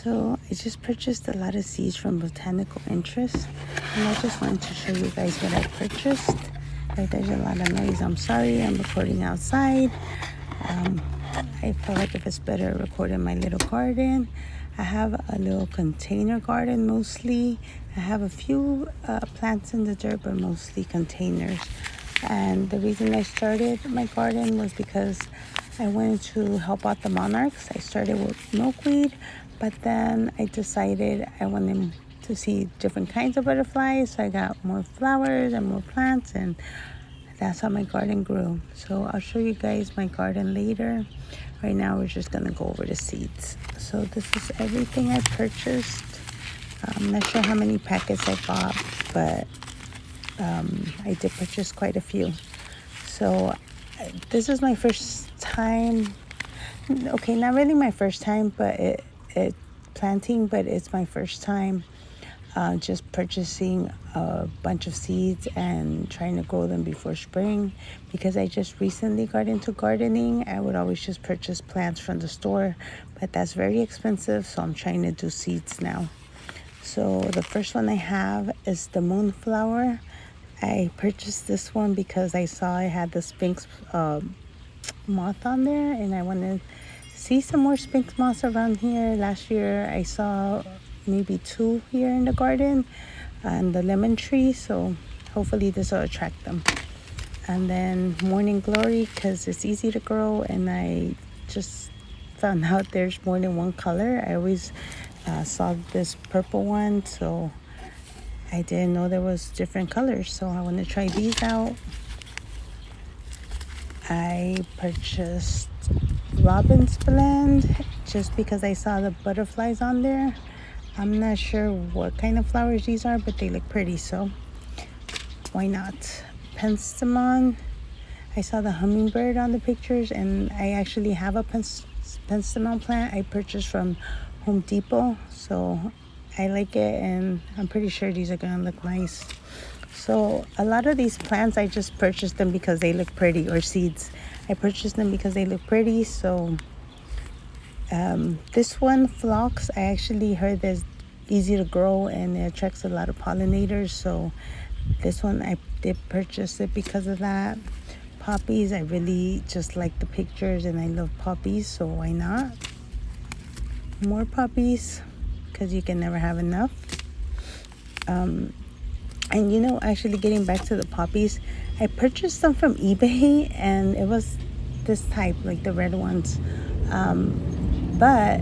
So I just purchased a lot of seeds from Botanical Interest, and I just wanted to show you guys what I purchased. If there's a lot of noise, I'm sorry. I'm recording outside. I feel like if it's better record in my little garden. I have a little container garden mostly. I have a few plants in the dirt, but mostly containers. And the reason I started my garden was because I wanted to help out the monarchs. I started with milkweed, but then I decided I wanted to see different kinds of butterflies. So I got more flowers and more plants, and that's how my garden grew. So I'll show you guys my garden later. Right now we're just gonna go over the seeds. So this is everything I purchased. I'm not sure how many packets I bought, but I did purchase quite a few. So this is my first time. Okay, not really my first time, but it planting, but it's my first time just purchasing a bunch of seeds and trying to grow them before spring, because I just recently got into gardening. I would always just purchase plants from the store, but that's very expensive, so I'm trying to do seeds now. So the first one I have is the moonflower. I purchased this one because I saw I had the Sphinx moth on there, and I wanted to see some more Sphinx moths around here. Last year I saw maybe 2 here in the garden and the lemon tree, so hopefully this will attract them. And then morning glory, because it's easy to grow, and I just found out there's more than one color. I always saw this purple one, so I didn't know there was different colors, so I want to try these out. I purchased Robin's Blend just because I saw the butterflies on there. I'm not sure what kind of flowers these are, but they look pretty, so why not? Penstemon. I saw the hummingbird on the pictures, and I actually have a penstemon plant I purchased from Home Depot, so I like it, and I'm pretty sure these are gonna look nice. So a lot of these plants, I just purchased them because they look pretty, or seeds. I purchased them because they look pretty. So this one, phlox, I actually heard that's easy to grow and it attracts a lot of pollinators. So this one, I did purchase it because of that. Poppies, I really just like the pictures and I love poppies, so why not? More poppies, because you can never have enough. And you know, actually getting back to the poppies, I purchased some from eBay, and it was this type, like the red ones. But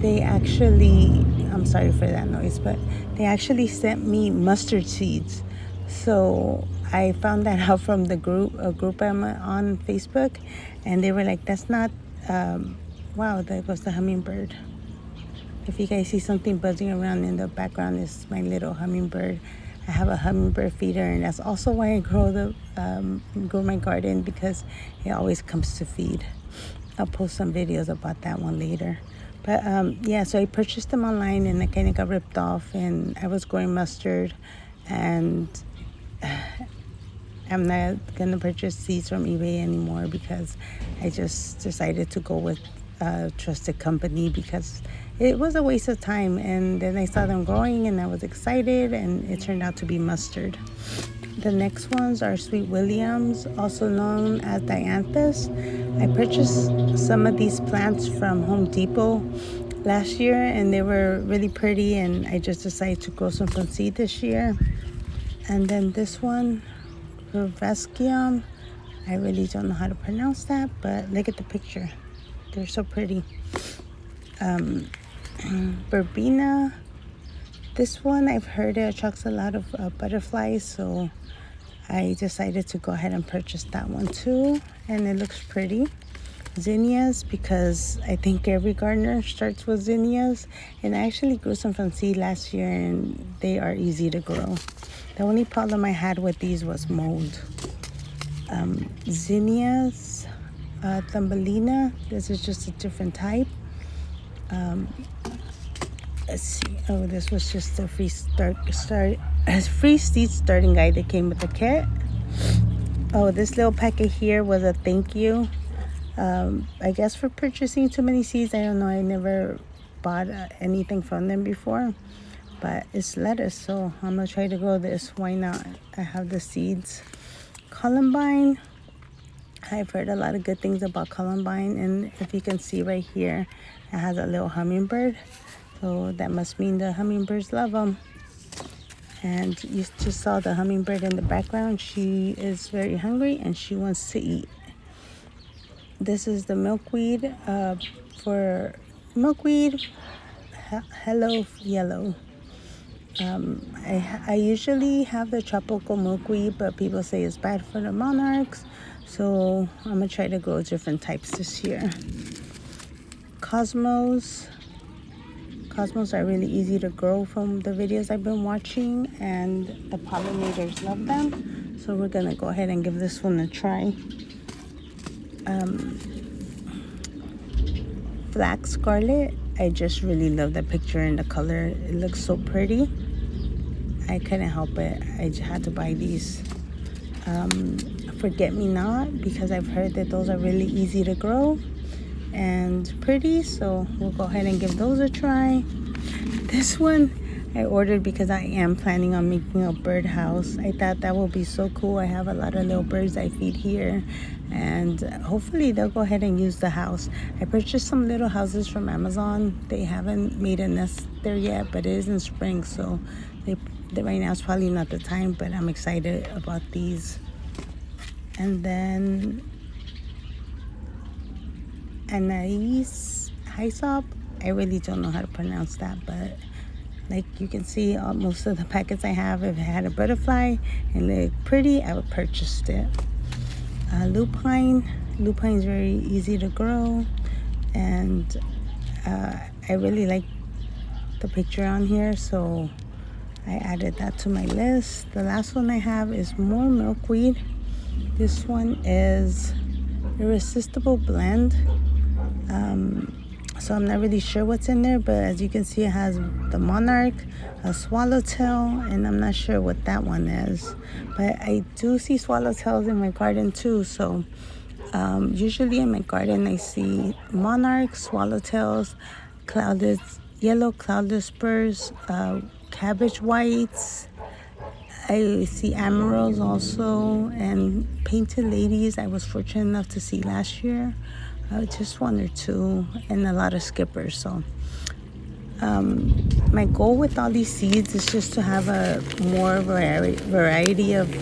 they actually, I'm sorry for that noise, but they actually sent me mustard seeds. So I found that out from the a group I'm on Facebook, and they were like, that's not, wow, that was the hummingbird. If you guys see something buzzing around in the background, it's my little hummingbird. I have a hummingbird feeder, and that's also why I grow my garden, because it always comes to feed. I'll post some videos about that one later. But yeah, so I purchased them online, and I kind of got ripped off, and I was growing mustard, and I'm not gonna purchase seeds from eBay anymore because I just decided to go with a trusted company, because it was a waste of time. And then I saw them growing and I was excited, and it turned out to be mustard. The next ones are Sweet Williams, also known as Dianthus. I purchased some of these plants from Home Depot last year, and they were really pretty, and I just decided to grow some from seed this year. And then this one, Rivescium, I really don't know how to pronounce that, but look at the picture. They're so pretty. Verbena. This one, I've heard it attracts a lot of butterflies, so I decided to go ahead and purchase that one too, and it looks pretty. Zinnias, because I think every gardener starts with zinnias, and I actually grew some from seed last year, and they are easy to grow. The only problem I had with these was mold. Zinnias, Thumbelina, this is just a different type. Let's see. Oh, this was just a free seed starting guide that came with the kit. Oh, this little packet here was a thank you. I guess for purchasing too many seeds. I don't know. I never bought anything from them before, but it's lettuce, so I'm gonna try to grow this. Why not? I have the seeds. Columbine, I've heard a lot of good things about columbine, and if you can see right here, it has a little hummingbird, so that must mean the hummingbirds love them. And you just saw the hummingbird in the background. She is very hungry and she wants to eat. This is the milkweed for milkweed hello yellow. I usually have the tropical milkweed, but people say it's bad for the monarchs, so I'm gonna try to grow different types this year. Cosmos are really easy to grow from the videos I've been watching, and the pollinators love them, so we're gonna go ahead and give this one a try. Black scarlet, I just really love the picture and the color. It looks so pretty. I couldn't help it. I just had to buy these. Forget me not, because I've heard that those are really easy to grow and pretty, so we'll go ahead and give those a try. This one I ordered because I am planning on making a birdhouse. I thought that would be so cool. I have a lot of little birds I feed here, and hopefully they'll go ahead and use the house. I purchased some little houses from Amazon. They haven't made a nest there yet, but it is in spring, so right now is probably not the time, but I'm excited about these. And then Anais Hyssop, I really don't know how to pronounce that, but like you can see, most of the packets I have, if it had a butterfly and looked pretty, I would purchase it. Lupine is very easy to grow, and I really like the picture on here, so I added that to my list. The last one I have is more milkweed. This one is Irresistible Blend. So I'm not really sure what's in there, but as you can see, it has the monarch, a swallowtail, and I'm not sure what that one is. But I do see swallowtails in my garden too, so usually in my garden I see monarchs, swallowtails, yellow cloudless spurs, cabbage whites. I see amarylls also, and painted ladies I was fortunate enough to see last year. Just one or two, and a lot of skippers. So my goal with all these seeds is just to have a more variety of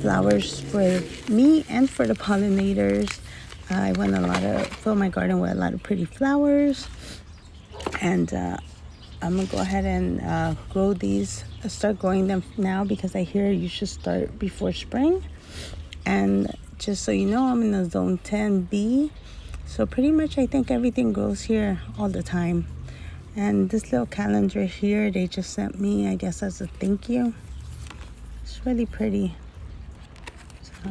flowers for me and for the pollinators. I want fill my garden with a lot of pretty flowers, and I'm gonna go ahead and grow these. Start growing them now, because I hear you should start before spring. And just so you know, I'm in the zone 10B, so pretty much I think everything grows here all the time. And this little calendar here, they just sent me, I guess, as a thank you. It's really pretty. So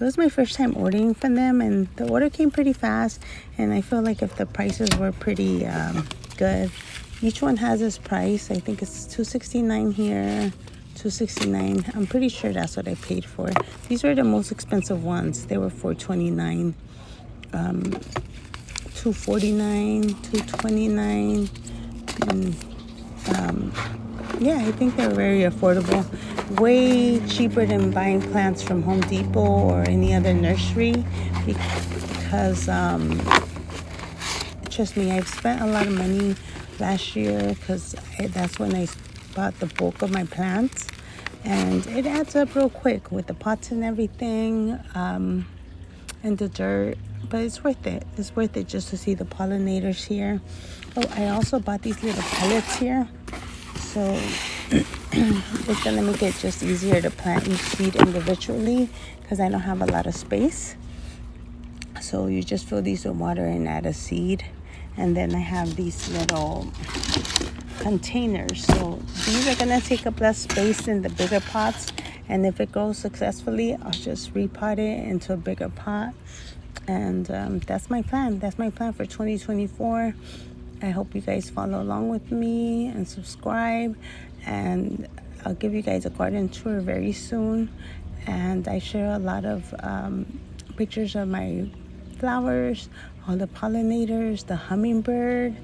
it was my first time ordering from them, and the order came pretty fast, and I feel like if the prices were pretty good. Each one has its price. I think it's $2.69 here, $2.69. I'm pretty sure that's what I paid for. These were the most expensive ones. They were $4.29, $2.49, $2.29, and yeah, I think they're very affordable. Way cheaper than buying plants from Home Depot or any other nursery, because trust me, I've spent a lot of money last year, because that's when I bought the bulk of my plants, and it adds up real quick with the pots and everything, and the dirt, but it's worth it. It's worth it just to see the pollinators here. Oh, I also bought these little pellets here, so it's gonna make it just easier to plant each seed individually, because I don't have a lot of space. So you just fill these with water and add a seed. And then I have these little containers. So these are gonna take up less space than the bigger pots. And if it grows successfully, I'll just repot it into a bigger pot. And that's my plan. That's my plan for 2024. I hope you guys follow along with me and subscribe. And I'll give you guys a garden tour very soon. And I share a lot of pictures of my flowers. all the pollinators, the hummingbird,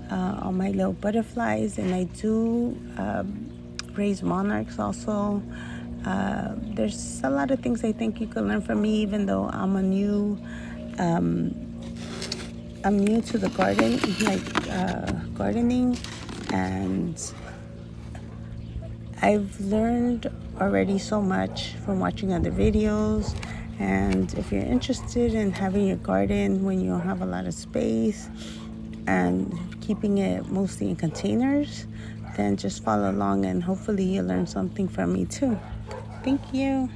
all my little butterflies, and I do raise monarchs also. There's a lot of things I think you can learn from me, even though I'm new to the garden, like gardening, and I've learned already so much from watching other videos. And if you're interested in having your garden when you don't have a lot of space and keeping it mostly in containers, then just follow along and hopefully you'll learn something from me too. Thank you.